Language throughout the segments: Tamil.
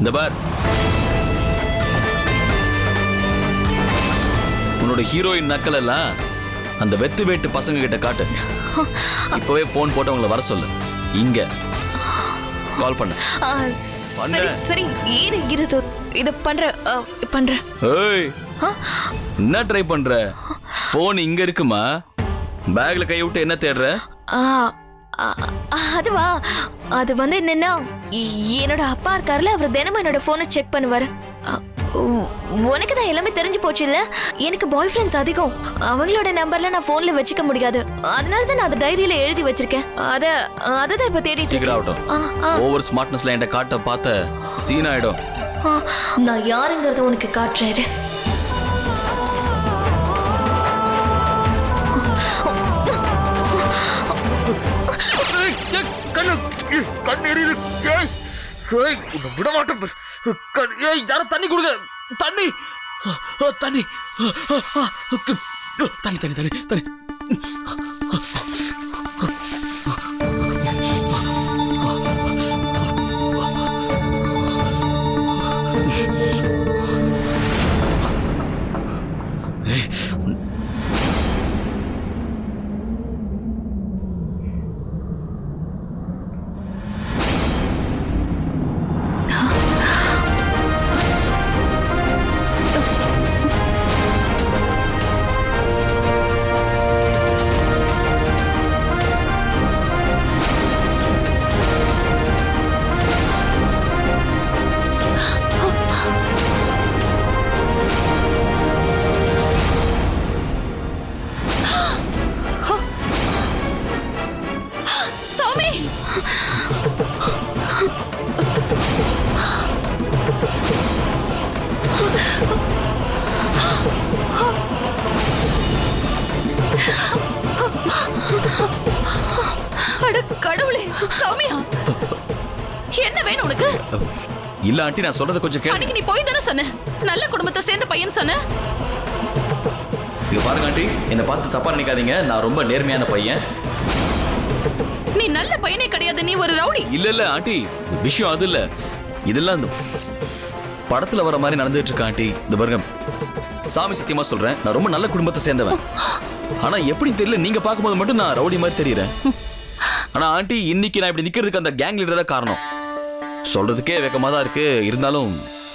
இந்த பார், உன்னோட ஹீரோயின் நக்கல் எல்லாம் அந்த வெத்து வேட்டு பசங்க கிட்ட காட்டு. இப்பவே போன் போட்டு அவங்கள வர சொல்லு. இங்க கால் பண்ணு. சரி சரி, இரு இத பண்றேன். ஏய், என்ன ட்ரை பண்ற? போன் இங்க இருக்குமா? பேக்ல கை விட்டு என்ன தேடுற? அதுவா, அது வந்து என்னன்னா, என்னோட அப்பா இருக்காருல, அவர் தினமும் என்னோட போனை செக் பண்ணுவாரு. உனக்கு தான் எல்லாமே தெரிஞ்சு போச்சு இல்ல? எனக்கு பாய் ஃப்ரெண்ட்ஸ் அதிகம். அவங்களோட நம்பர்ல நான் போன்ல வச்சுக்க முடியாது. அதனால தான் நான் அதை டைரியில எழுதி வச்சிருக்கேன். அததான் இப்ப தேடிட்டு இருக்கேன். ஓவர் ஸ்மார்ட்னஸ்ல என்கிட்ட காட்ட பார்த்த சீன் ஆயிடும். நான் யாருங்கறத உனக்கு காட்டுறேன். விட மாட்டேன். யாரும் தண்ணி கொடுங்க. தண்ணி தண்ணி தண்ணி தண்ணி தண்ணி தண்ணி. கடவுளே, சௌமியா, என்ன வேணும் உனக்கு? இல்ல ஆண்டி, நான் சொல்றது கொஞ்சம் கேளு. அன்னைக்கு நீ போய் தானே சொன்ன, நல்ல குடும்பத்தை சேர்ந்த பையன் சொன்ன. இங்க பாருங்க ஆண்டி, என்ன பார்த்து தப்பா நினைக்காதீங்க. நான் ரொம்ப நேர்மையான பையன். நீ நல்ல பையனே கிடையாது, நீ ஒரு ரவுடி. இல்ல ஆண்டி, விஷயம் அது இல்ல. இதெல்லாம் படத்துல வர மாதிரி நடந்துட்டு இருக்க ஆண்டி. இந்த பாருங்க, சாமி சத்தியமா சொல்றேன், நான் ரொம்ப நல்ல குடும்பத்தை சேர்ந்தவன். ஆனா எப்படி தெரியல, நீங்க பார்க்கும்போது மட்டும் நான் ரவுடி மாதிரி தெரியுறேன். ஆனா ஆண்டி, இன்னைக்கு நான் இப்படி நிக்கிறதுக்கு அந்த கேங் லீடர் தான் காரணம். சொல்றதுக்கே வெக்கமா தான் இருக்கு, இருந்தாலும்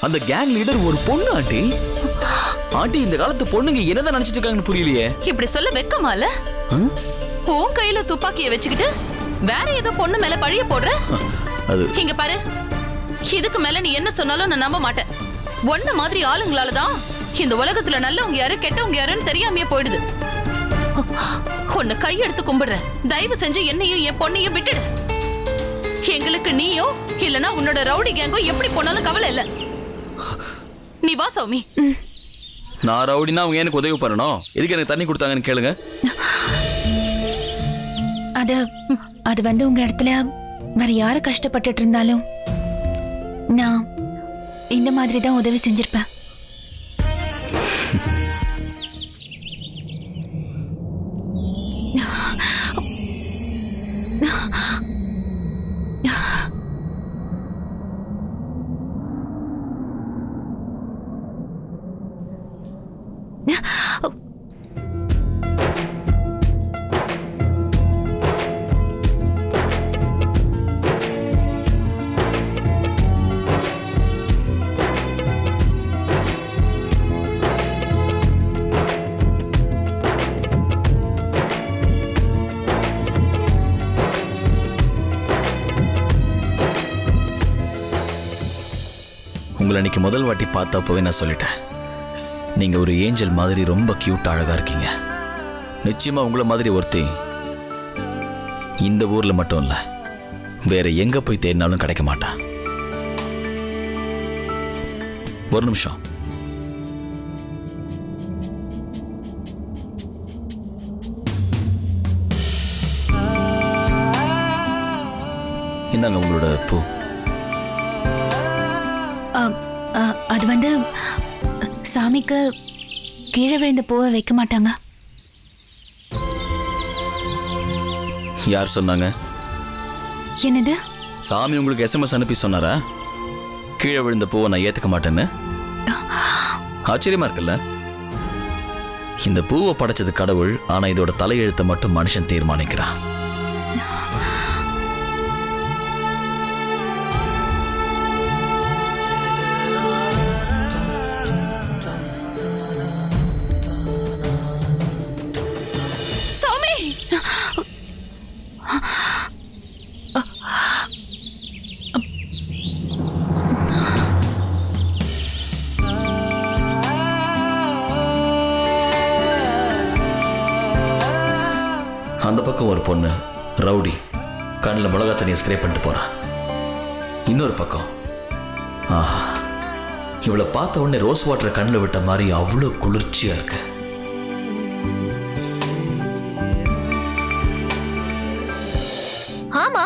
அந்த கேங் லீடர் ஒரு பொண்ணு ஆண்டி. ஆண்டி, இந்த காலத்து பொண்ணுங்க என்னதான் நினைச்சிட்டு இருக்காங்கன்னு புரியலையே. இப்படி சொல்ல வெக்கமால? உன் கையில துப்பாக்கியை வச்சுக்கிட்டு வேற ஏதோ பொண்ணு மேல பழிய போடுற. அது இங்க பாரு, இதுக்கு மேல நீ என்ன சொன்னாலும் நான் நம்ப மாட்டேன். ஒன்ன மாதிரி ஆளுங்களாலதான் இந்த உலகத்துல நல்லவங்க யாரு கெட்டவங்க யாருன்னு தெரியாமையே போயிடுது. உன்னை கையெடுத்து கும்பிடுறேன், தயவு செஞ்சு என்னையும் என் பொண்ணையும் விட்டுடு. எங்களுக்கு நீயோ இல்லனா உன்னோட ரவுடி கேங்கோ எப்படி போனாலும் கவலை இல்ல. நீ வா சௌமி. நான் ரவுடினா அவங்க எனக்கு உதவி பண்ணணும். எதுக்கு எனக்கு தண்ணி கொடுத்தாங்கன்னு கேளுங்க. அது வந்து உங்க இடத்துல வேற யாரு கஷ்டப்பட்டுட்டு இருந்தாலும் நான் இந்த மாதிரி தான் உதவி செஞ்சிருப்பேன். உங்களை அன்னைக்கு முதல் வாட்டி பார்த்தப்பவே நான் சொல்லிட்டேன், நீங்க ஒரு ஏஞ்சல் மாதிரி ரொம்ப கியூட் அழகா இருக்கீங்க. நிச்சயமா உங்களை மாதிரி ஒருத்தி இந்த ஊர்ல மட்டும் இல்ல, வேற எங்க போய் தேடினாலும் கிடைக்க மாட்டா. ஒரு நிமிஷம். என்னங்க உங்களோட பூ? அது வந்து சாமிக்கு கீழே விழுந்த பூவை வைக்க மாட்டாங்க. யார் சொன்னாங்க? என்னது? சாமி உங்களுக்கு SMS அனுப்பி சொன்னாரா? கீழே விழுந்த பூவை நான் ஏத்துக்க மாட்டேன்னு ஆச்சரியமா இருக்குல்ல? இந்த பூவை படைச்சது கடவுள், ஆனா இதோட தலையெழுத்தை மட்டும் மனுஷன் தீர்மானிக்கிறான். சௌமி, அந்த பக்கம் ஒரு பொண்ணு ரவுடி கண்ணில் மிளகா தண்ணியை ஸ்ப்ரே பண்ணிட்டு போறான். இன்னொரு பக்கம் ஆஹா, இவளை பார்த்த உடனே ரோஸ் வாட்டர் கண்ணில் விட்ட மாதிரி அவ்வளோ குளிர்ச்சியா இருக்கு. ஆமா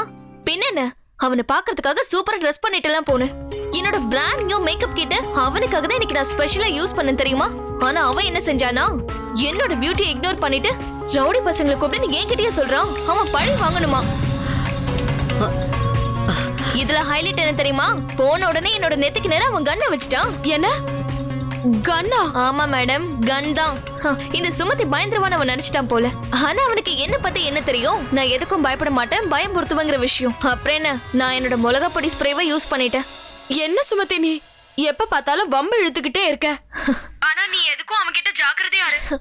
பின்ன அவனை பாக்குறதுக்காக சூப்பரா ட்ரெஸ் பண்ணிட்டு எல்லாம் போனேன். என்னோட பிராண்ட் நியூ மேக்கப் கிட்ட அவனுக்காக தான் இன்னைக்கு நான் ஸ்பெஷலா யூஸ் பண்ணேன் தெரியுமா? ஆனா அவன் என்ன செஞ்சானா, என்னோட பியூட்டியை இக்னோர் பண்ணிட்டு ரவுடி பசங்களை கூப்பிட்டு என்கிட்டயே சொல்றான் அவன் பழி வாங்கணுமா. இதுல ஹைலைட் என்ன தெரியுமா? போன உடனே என்னோட நெத்திக்கு நேரம் அவன் கண்ணை வச்சுட்டான். என்ன கண்ணா? ஆமா மேடம், கன் தான். இந்த சுமதி பயந்துருவான்னு அவன் நினைச்சிட்டான் போல. ஆனா அவனுக்கு என்ன பத்தி என்ன தெரியும்? நான் எதுக்கும் பயப்பட மாட்டேன், பயம் பொறுத்துவங்கிற விஷயம். அப்புறம் என்ன, நான் என்னோட மிளகா பொடி ஸ்ப்ரேவை யூஸ் பண்ணிட்டேன். என்ன சுமதி நீ எப்ப பார்த்தாலும் வம்பு இழுத்துக்கிட்டே இருக்க. ஆனா நீ எதுக்கும் அவன்கிட்ட ஜாக்கிரதையா இரு.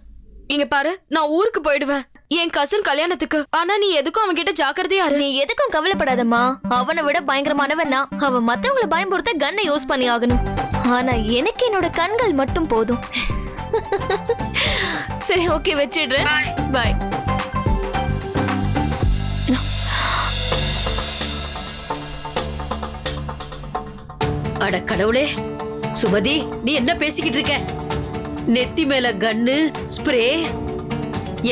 இங்க பாரு, நான் ஊருக்கு போயிடுவேன் என் கசின் கல்யாணத்துக்கு. ஆனா நீ எதுக்கும் அவன்கிட்ட ஜாக்கிரதையா இரு. நீ எதுக்கும் கவலைப்படாதம்மா, அவனை விட பயங்கரமானவன் நான். அவன் மத்தவங்களை பயன்படுத்த கன்னை யூஸ் பண்ணி ஆகணும். ஆனா எனக்கு என்னோட கண்கள் மட்டும் போதும். சரி ஓகே, வச்சிடுறேன். பாய். அட கடவுளே, சுமதி நீ என்ன பேசிக்கிட்டு இருக்க? நெத்தி மேல கன்னு ஸ்ப்ரே,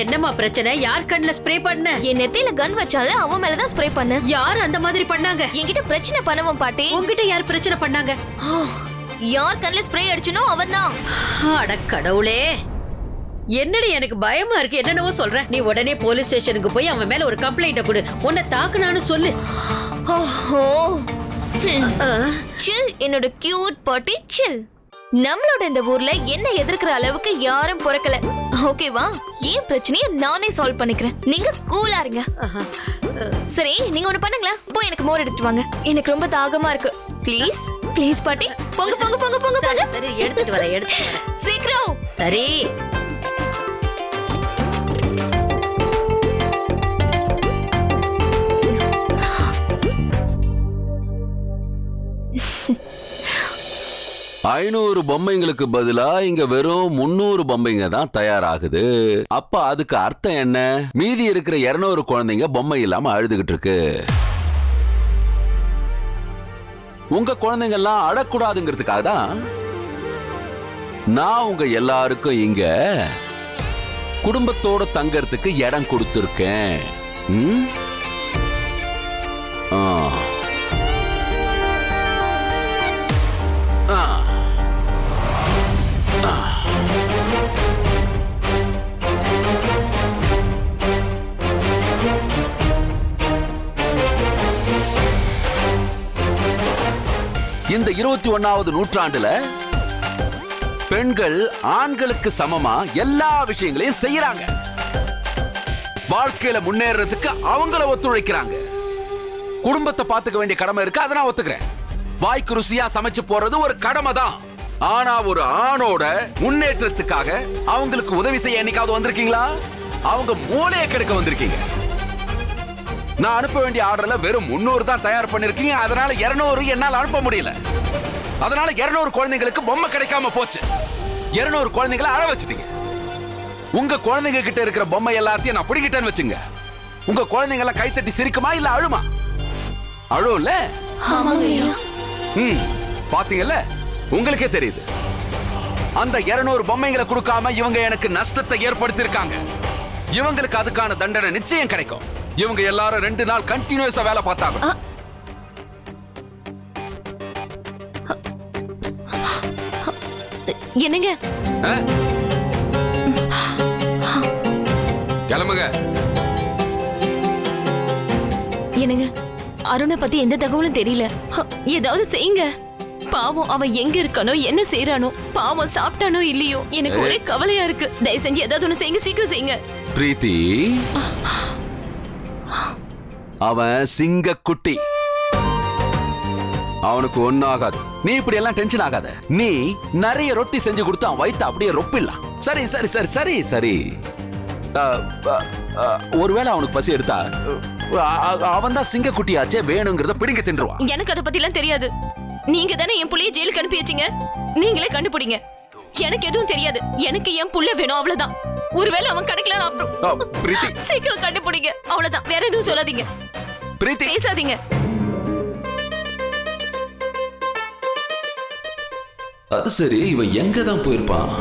என்னம்மா பிரச்சனை? யார் கண்ணுல ஸ்ப்ரே பண்ண? என் நெத்தியில கன் வச்சால அவன் மேலதான் ஸ்ப்ரே பண்ண. யார் அந்த மாதிரி பண்ணாங்க? என்கிட்ட பிரச்சனை பண்ணவன் பாட்டி. உன்கிட்ட யார் பிரச்சனை பண்ணாங்க? யார் கண்ணுல ஸ்ப்ரே அடிச்சனோ அவன் தான். அட கடவுளே, என்னடி எனக்கு பயமா இருக்கு. என்னென்னவோ சொல்ற. நீ உடனே போலீஸ் ஸ்டேஷனுக்கு போய் அவன் மேல ஒரு கம்ப்ளைண்ட கொடு. உன்னை தாக்குனான்னு சொல்லு. ஓஹோ, சில் என்னோட கியூட் பாட்டி, சில். நம்மளோட இந்த ஊர்ல என்ன எதிர்க்கிற அளவுக்கு யாரும் பிறக்கல. ஓகேவா? ஏன் பிரச்சனையை நானே சால்வ் பண்ணிக்கிறேன். நீங்க கூலா இருங்க. சரி, நீங்க ஒண்ணு பண்ணுங்களேன். போய் எனக்கு மோர் எடுத்துட்டு வாங்க. எனக்கு ரொம்ப தாகமா இருக்கு. ப்ளீஸ் ப்ளீஸ் பாட்டி, பொங்க பொங்க பொங்க பொங்க பொங்க. சரி எடுத்துட்டு வரேன். சீக்கிரம். சரி. ஐநூறு பொம்மைங்களுக்கு பதிலா இங்க வெறும் 300 பொம்மைங்க தான் தயாராகுது. அப்ப அதுக்கு அர்த்தம் என்ன? மீதி இருக்கிற 200 குழந்தைங்க பொம்மை இல்லாம அழுதுகிட்டு இருக்கு. உங்க குழந்தைங்க எல்லாம் அழக்கூடாதுங்கிறதுக்காக தான் நான் உங்க எல்லாருக்கும் இங்க குடும்பத்தோட தங்கறதுக்கு இடம் கொடுத்திருக்கேன். இந்த 21வது நூற்றாண்டுல பெண்கள் ஆண்களுக்கு சமமா எல்லா விஷயங்களையும் செய்யறாங்க. வாழ்க்கையில முன்னேறதுக்கு அவங்கள ஒத்துழைக்கிறாங்க. குடும்பத்தை பாத்துக்க வேண்டிய கடமை இருக்கு, அதை நான் ஒத்துக்கிறேன். வாய்க்கு ருசியா சமைச்சு போறது ஒரு கடமை தான். ஆனா ஒரு ஆணோட முன்னேற்றத்துக்காக அவங்களுக்கு உதவி செய்ய என்னைக்காவது வந்திருக்கீங்களா? அவங்க மூளையை கெடுக்க வந்திருக்கீங்க. நான் அனுப்ப வேண்டிய ஆர்டர்ல வெறும் 300 தான் தயார் பண்ணிருக்கீங்க. அதனால 200 என்னால அனுப்ப முடியல. அதனால 200 குழந்தைங்களுக்கு பொம்மை கிடைக்காம போச்சு. 200 குழந்தைங்களை அழ வச்சுட்டீங்க. உங்க குழந்தைங்க கிட்ட இருக்கிற பொம்மை எல்லாத்தையும் நான் பிடிக்கிட்டேன்னு வச்சுங்க. உங்க குழந்தைங்க எல்லாம் கைத்தட்டி சிரிக்குமா இல்ல அழுமா? அழும்ல? பாத்தீங்கல்ல, உங்களுக்கே தெரியுது. அந்த 200 பொம்மைங்களை கொடுக்காம இவங்க எனக்கு நஷ்டத்தை ஏற்படுத்தியிருக்காங்க. இவங்களுக்கு அதுக்கான தண்டனை நிச்சயம் கிடைக்கும். இவங்க எல்லாரும் 2 நாள் கண்டினியூஸா வேலை பார்த்தாங்க. என்னங்க? கிளம்புங்க. என்னங்க, அருணை பத்தி எந்த தகவலும் தெரியல. ஏதாவது செய்யுங்க. பாவம் அவன் எங்க இருக்கானோ என்ன செய்யறானோ, பாவம் சாப்பிட்டானோ இல்லையோ, எனக்கு ஒரே கவலையா இருக்கு. தயவு செஞ்சு ஏதாவது ஒண்ணு செய்யுங்க, சீக்கிரம் செய்யுங்க. பிரீத்தி, அவன் சிங்கக்குட்டி, அவனுக்கு ஒன்னும் ஆகாது. நீ இப்படி எல்லாம் டென்ஷன் ஆகாத. நீ நிறைய ரொட்டி செஞ்சு கொடுத்து அவன் வயித்த அப்படியே ரொப்பிடலாம். சரி சரி சரி சரி சரி. ஒருவேளை அவனுக்கு பசி எடுத்தா அவன் தான் சிங்கக்குட்டியாச்சே, வேணுங்கிறத பிடிங்க தின்றுவான். எனக்கு அதை பத்தி எல்லாம் தெரியாது. நீங்க தானே என் புள்ளைய ஜெயிலுக்கு அனுப்பி வச்சீங்க. நீங்களே கண்டுபிடிங்க. எனக்கு எதுவும் தெரியாது. எனக்கு என் புள்ள வேணும், அவ்வளவுதான். ஒருவேளை அவன் கிடைக்கல அப்புறம் பிரீத்தி, சீக்கிரம் கண்டுபிடிங்க, அவ்வளவுதான். வேற எதுவும் சொல்லாதீங்க, பிரீத்தி பேசாதீங்க. அது சரி, இவன் எங்க தான் போயிருப்பான்?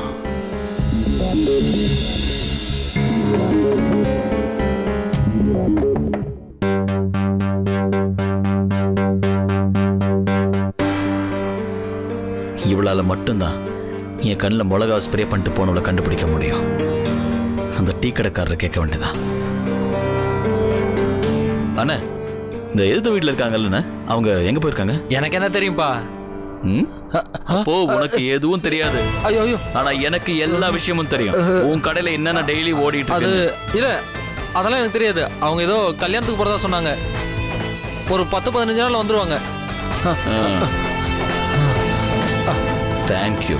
இவளால மட்டும்தான் என் கண்ணில் மிளகா ஸ்ப்ரே பண்ணிட்டு போனவளை கண்டுபிடிக்க முடியும். அந்த டீ கடைக்காரரை கேட்க வேண்டியதான். அண்ணா, இந்த எதிர்த்த வீட்டில் இருக்காங்கல்ல, அவங்க எங்க போயிருக்காங்க? எனக்கு என்ன தெரியும்பா? அப்போ உனக்கு எதுவும் தெரியாது. ஐயோ ஐயோ, ஆனா எனக்கு எல்லா விஷயமும் தெரியும். உன் கடையில என்னென்ன டெய்லி ஓடிட்டு அது இருக்கு. இல்ல, அதெல்லாம் எனக்கு தெரியாது. அவங்க ஏதோ கல்யாணத்துக்கு போறதா சொன்னாங்க. ஒரு 10-15 நாள்ல வந்துருவாங்க. தேங்க்யூ.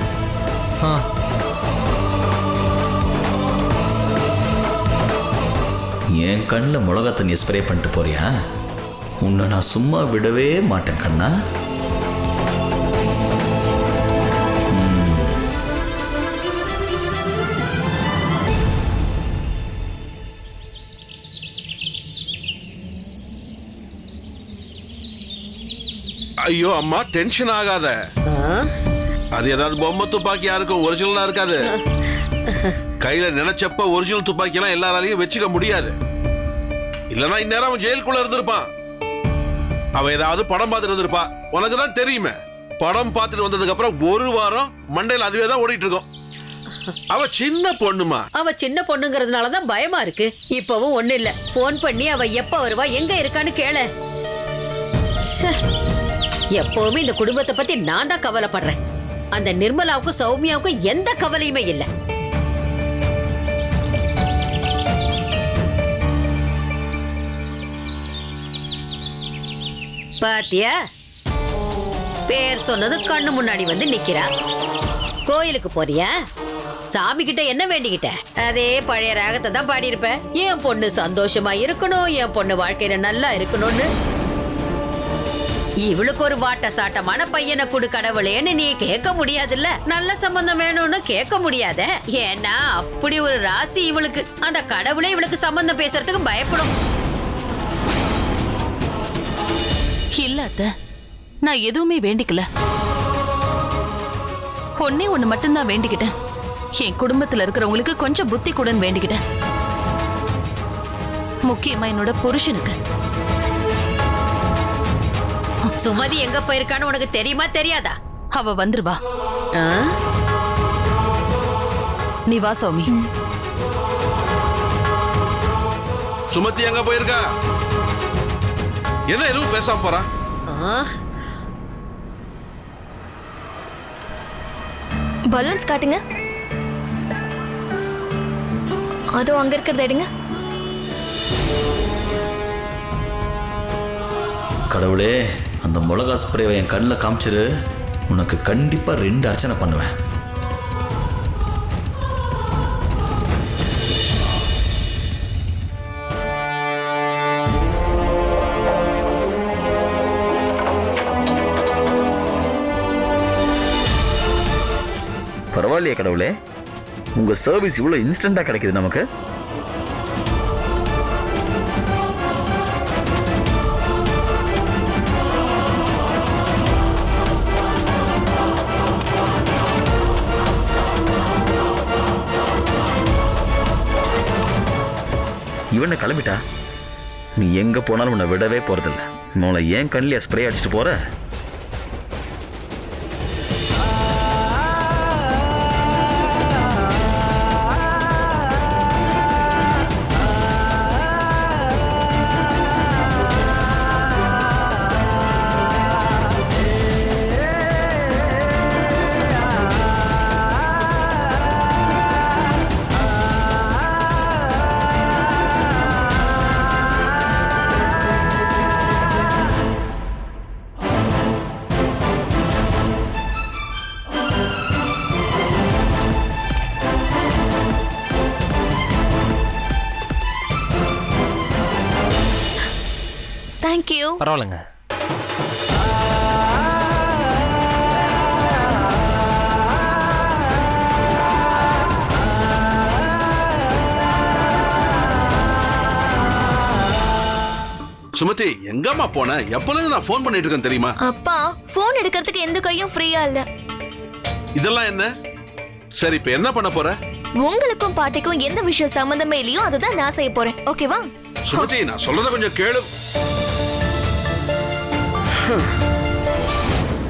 என் கண்ணில் மிளகா தண்ணியை ஸ்ப்ரே பண்ணிட்டு போறியா? உன்னை நான் சும்மா விடவே மாட்டேன் கண்ணா. ஐயோ அம்மா, டென்ஷன் ஆகாத. அது ஏதாவது பொம்மை துப்பாக்கியா இருக்கும், ஒரிஜினலா இருக்காது. கையில நினைச்சப்ப ஒரிஜினல் துப்பாக்கி எல்லாம் எல்லாராலையும் வச்சுக்க முடியாது. இல்லனா இந்நேரம் அவன் ஜெயிலுக்குள்ள இருந்திருப்பான். அவ ஏதாவது படம் பார்த்துட்டு இருந்திருப்பா. உனக்கு தான் தெரியுமே, படம் பார்த்துட்டு வந்ததுக்கு அப்புறம் ஒரு வாரம் மண்டையில அதுவே தான் ஓடிட்டு இருக்கும். அவ சின்ன பொண்ணுமா. அவ சின்ன பொண்ணுங்கிறதுனாலதான் பயமா இருக்கு. இப்பவும் ஒண்ணு இல்ல, போன் பண்ணி அவ எப்ப வருவா, எங்க இருக்கான்னு கேளு. எப்பவுமே இந்த குடும்பத்தை பத்தி நான் தான் கவலைப்படுறேன். அந்த நிர்மலாவுக்கும் சௌமியாவுக்கும் எந்த கவலையுமே இல்லை. பாத்தியா, பேர் சொன்னது கண்ணு முன்னாடி வந்து நிக்கிறா. கோயிலுக்கு போறியா? சாமி கிட்ட என்ன வேண்டிக்கிட்ட? அதே பழைய ராகத்தை தான் பாடி இருப்ப. என் பொண்ணு சந்தோஷமா இருக்கணும், என் பொண்ணு வாழ்க்கையில நல்லா இருக்கணும்னு. இவளுக்கு ஒரு வாட்ட சாட்டமான பையனை கொடு கடவுளேன்னு நீ கேட்க முடியாதுல்ல. நல்ல சம்பந்தம் வேணும்னு கேட்க முடியாத. ஏன்னா அப்படி ஒரு ராசி இவளுக்கு. அந்த கடவுளே இவளுக்கு சம்பந்தம் பேசுறதுக்கு பயப்படும். இல்ல அத்தை, நான் எதுவுமே வேண்டிக்கல. ஒன்னே ஒண்ணு மட்டும்தான் வேண்டிக்கிட்டேன். என் குடும்பத்துல இருக்கிறவங்களுக்கு கொஞ்சம் புத்தி கூடன்னு வேண்டிக்கிட்டேன். முக்கியமா என்னோட புருஷனுக்கு. சுமதி எங்க போயிருக்கான்னு உனக்கு தெரியுமா தெரியாதா? அவ வந்துருவா. நீ வா சௌமி. சுமதி எங்க போயிருக்கா? என்ன எதுவும் பேசாம போறா? பலூன்ஸ் காட்டுங்க. அதோ அங்க இருக்கிறத எடுங்க. கடவுளே, அந்த மிளகா ஸ்ப்ரேவை என் கண்ணில் காமிச்சிரு. உனக்கு கண்டிப்பா 2 அர்ச்சனை பண்ணுவேன். பரவாயில்லையே கடவுளே, உங்க சர்வீஸ் இவ்வளவு இன்ஸ்டன்டா கிடைக்குது நமக்கு. இவனை கிளம்பிட்டா, நீ எங்க போனாலும் உன்னை விடவே போறதில்ல. உன்னை ஏன் கண்ணிலே ஸ்ப்ரே அடிச்சுட்டு போற? தேங்க்யூ. பரவாயில்லைங்க. சுமதி எங்கம்மா போன? எப்போது நான் ஃபோன் பண்ணிட்டு இருக்கேன் தெரியுமா? அப்பா ஃபோன் எடுக்கிறதுக்கு எந்த கையும் ஃப்ரீயா இல்ல. இதெல்லாம் என்ன? சரி இப்ப என்ன பண்ண போற? உங்களுக்கும் பாட்டிக்கும் எந்த விஷயம் சம்பந்தமே இல்லையோ அதுதான் நான் செய்ய போறேன். ஓகேவா? சுமதி நான் சொல்றத கொஞ்சம் கேளு.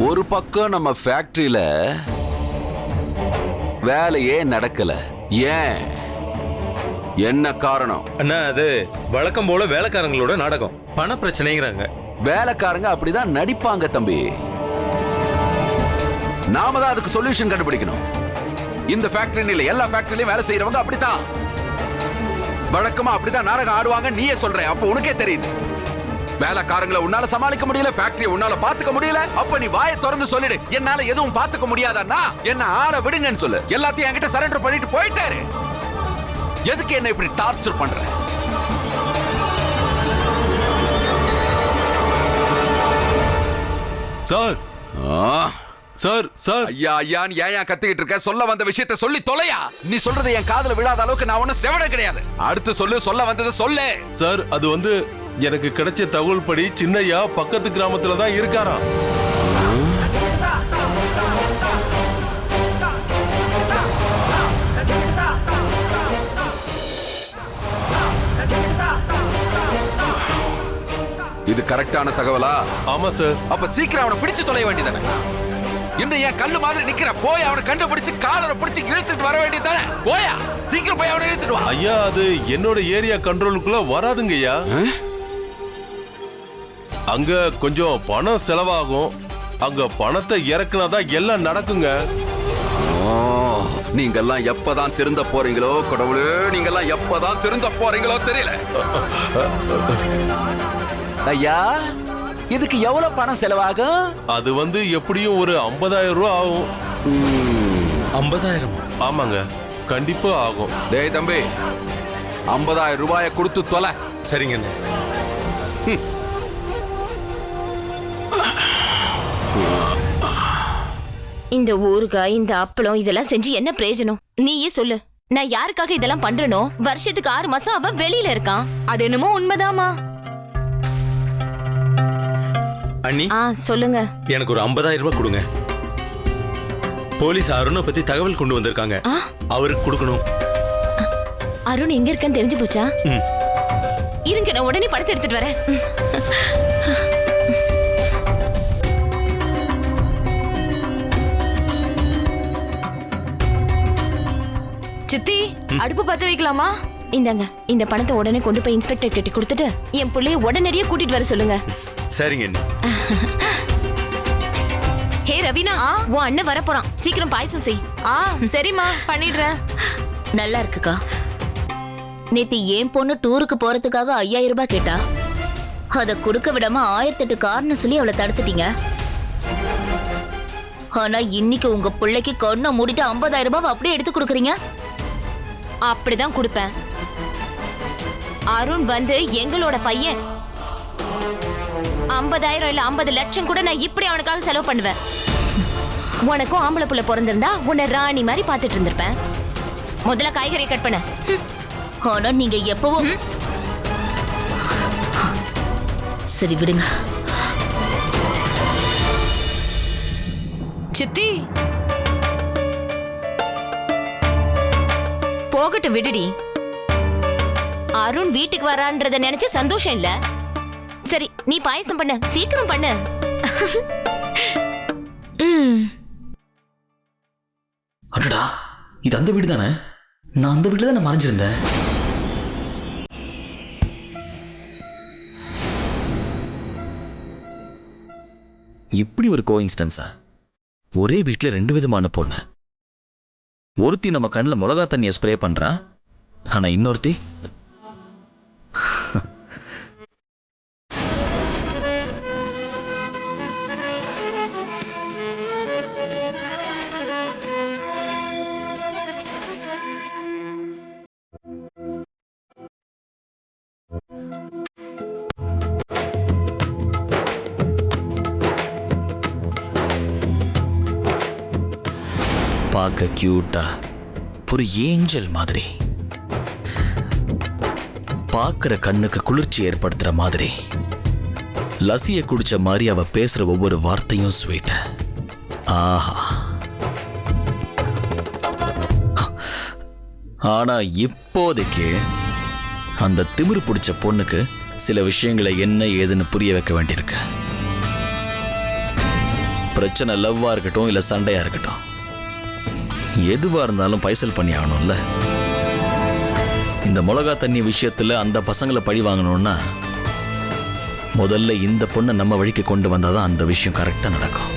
ஒரு பக்கம் நம்ம ஃபேக்டரியில வேலையே நடக்கல. ஏன்? என்ன காரணம்? அண்ணா அது வழக்கம் போல வேலைக்காரங்களோட நாடகம். பண பிரச்சனைங்கிறாங்க. வேலைக்காரங்க அப்படிதான் நடிப்பாங்க தம்பி. நாம தான் அதுக்கு சொல்யூஷன் கண்டுபிடிக்கணும். இந்த ஃபேக்டரி இல்ல, எல்லா ஃபேக்டரியிலயும் வேலை செய்யறவங்க அப்படித்தான். வழக்கமா அப்படிதான் நாடகம் ஆடுவாங்க. நீயே சொல்ற, அப்ப உனக்கே தெரியுது. வேலைக்காரங்களை உன்னால சமாளிக்க முடியல, ஃபேக்டரியை உன்னால பாத்துக்க முடியல. அப்ப நீ வாயை திறந்து சொல்லிடு, என்னால எதுவும் பாத்துக்க முடியாதா? என்ன ஆள விடுங்கன்னு சொல்லு. எல்லாத்தையும் என்கிட்ட சரண்டர் பண்ணிட்டு போயிட்டாரு. எதுக்கு என்ன இப்படி டார்ச்சர் பண்ற? சார் சார் சார் ஐயா ஐயான்னு ஏன் கத்திக்கிட்டு இருக்க? சொல்ல வந்த விஷயத்தை சொல்லி தொலையா. நீ சொல்றது என் காதுல விழாத அளவுக்கு நான் ஒன்னும் செவட கிடையாது. அடுத்து சொல்லு, சொல்ல வந்ததை சொல்லு. சார் அது வந்து எனக்கு கிடைச்ச தகவல் படி சின்னையா பக்கத்து கிராமத்துல தான் இருக்காராம். இது கரெக்டான தகவலா? ஆமா சார். அப்ப சீக்கிரம் அவனை பிடிச்சு தொலைய வேண்டியதானே? இன்னும் ஏன் கல்லு மாதிரி நிக்கிற? போய் அவனை கண்டுபிடிச்சு காலரை பிடிச்சு இழுத்துட்டு வர வேண்டியதானே? போயா, சீக்கிரம் போய் அவனை இழுத்துட்டு வா. ஐயா அது என்னோட ஏரியா கண்ட்ரோலுக்குள்ள வராதுங்க ஐயா. அங்க கொஞ்சம் பணம் செலவாகும். அங்க பணத்தை இறக்குனாதான் எல்லாம் நடக்குங்க. நீங்க எல்லாம் எப்பதான் திருந்த போறீங்களோ கடவுளே, நீங்க எல்லாம் எப்பதான் திருந்த போறீங்களோ தெரியல. ஐயா இதுக்கு எவ்வளவு பணம் செலவாகும்? அது வந்து எப்படியும் ஒரு 50,000 ரூபாய் ஆகும். 50,000? ஆமாங்க, கண்டிப்பா ஆகும். டேய் தம்பி, 50,000 ரூபாயை கொடுத்து தொலை. சரிங்க. இந்த ஊறுகாய், இந்த அப்பளம் இதெல்லாம் செஞ்சு என்ன பிரயோஜனம்? நீயே சொல்லு. நான் யாருக்காக இதெல்லாம் பண்றனோ? வருஷத்துக்கு 6 மாசம் அவன் வெளியில இருக்கான். அது என்னமோ உண்மைதாமா? அண்ணி சொல்லுங்க. எனக்கு ஒரு 50,000 ரூபாய் கொடுங்க. போலீஸ் அருணை பத்தி தகவல் கொண்டு வந்திருக்காங்க. அவருக்கு கொடுக்கணும். அருண் எங்க இருக்கன்னு தெரிஞ்சு போச்சா? இருங்க, நான் உடனே படத்தை எடுத்துட்டு வரேன். சித்தி, அடுப்பு பத்த வைக்கலாமா? இந்தாங்க, இந்த பணத்தை உடனே கொண்டு போய் இன்ஸ்பெக்டர் கிட்ட கொடுத்துட்டு என் பிள்ளைய உடனடியே கூட்டிட்டு வர சொல்லுங்க. சரிங்க. ஹே ரவீனா, உன் அண்ணன் வர போறான். சீக்கிரம் பாயசம் செய். சரிம்மா, பண்ணிடுறேன். நல்லா இருக்குக்கா. நேத்து ஏன் பொண்ணு டூருக்கு போறதுக்காக 5,000 ரூபாய் கேட்டா. அதை கொடுக்க விடாம 1008 காரணம் சொல்லி அவளை தடுத்துட்டீங்க. ஆனா இன்னைக்கு உங்க பிள்ளைக்கு கண்ணை மூடிட்டு 50,000 ரூபாய் அப்படியே எடுத்து கொடுக்குறீங்க. அப்படிதான் கொடுப்பேன். அருண் வந்து எங்களோட பையன். 50,000 இல்ல 50 லட்சம் கூட நான் இப்படி அவனுக்காக செலவு பண்ணுவேன். உனக்கும் ஆம்பளை புள்ள பிறந்திருந்தா உன்னை ராணி மாதிரி பாத்துட்டு இருந்திருப்பேன். முதல்ல காய்கறி கட் பண்ண. ஆனா நீங்க எப்பவும் சரி விடுங்க. சித்தி, போகட்டும் விடுடி. அருண் வீட்டுக்கு வரான்றத நினைச்சு சந்தோஷம் இல்ல. சரி, நீ பாயசம் பண்ண, சீக்கிரம் பண்ணு. அடடா, இது அந்த வீடு தானே? நான் அந்த வீட்டுல தான் மறைஞ்சிருந்தேன். இப்படி ஒரு கோஇன்சிடன்ஸா? ஒரே வீட்டுல 2 விதமான பொண்ணு. ஒருத்தி நம்ம கண்ணில் மிளகா தண்ணியை ஸ்ப்ரே பண்றா, ஆனா இன்னொருத்தி பார்க்க கியூட்டா ஒரு ஏஞ்சல் மாதிரி, பார்க்கிற கண்ணுக்கு குளிர்ச்சி ஏற்படுத்துற மாதிரி, லசிய குடிச்ச மாதிரி அவ பேசுற ஒவ்வொரு வார்த்தையும் ஸ்வீட். ஆஹா. ஆனா இப்போதைக்கு அந்த திமிரு பிடிச்ச பொண்ணுக்கு சில விஷயங்களை என்ன ஏதுன்னு புரிய வைக்க வேண்டியிருக்கு. பிரச்சனை லவ்வா இருக்கட்டும் இல்ல சண்டையா இருக்கட்டும், எதுவா இருந்தாலும் பைசல் பண்ணி ஆகணும்ல. இந்த மிளகா தண்ணி விஷயத்துல அந்த பசங்களை பழி வாங்கணும்னா முதல்ல இந்த பொண்ணை நம்ம வழிக்கு கொண்டு வந்தாதான் அந்த விஷயம் கரெக்டா நடக்கும்.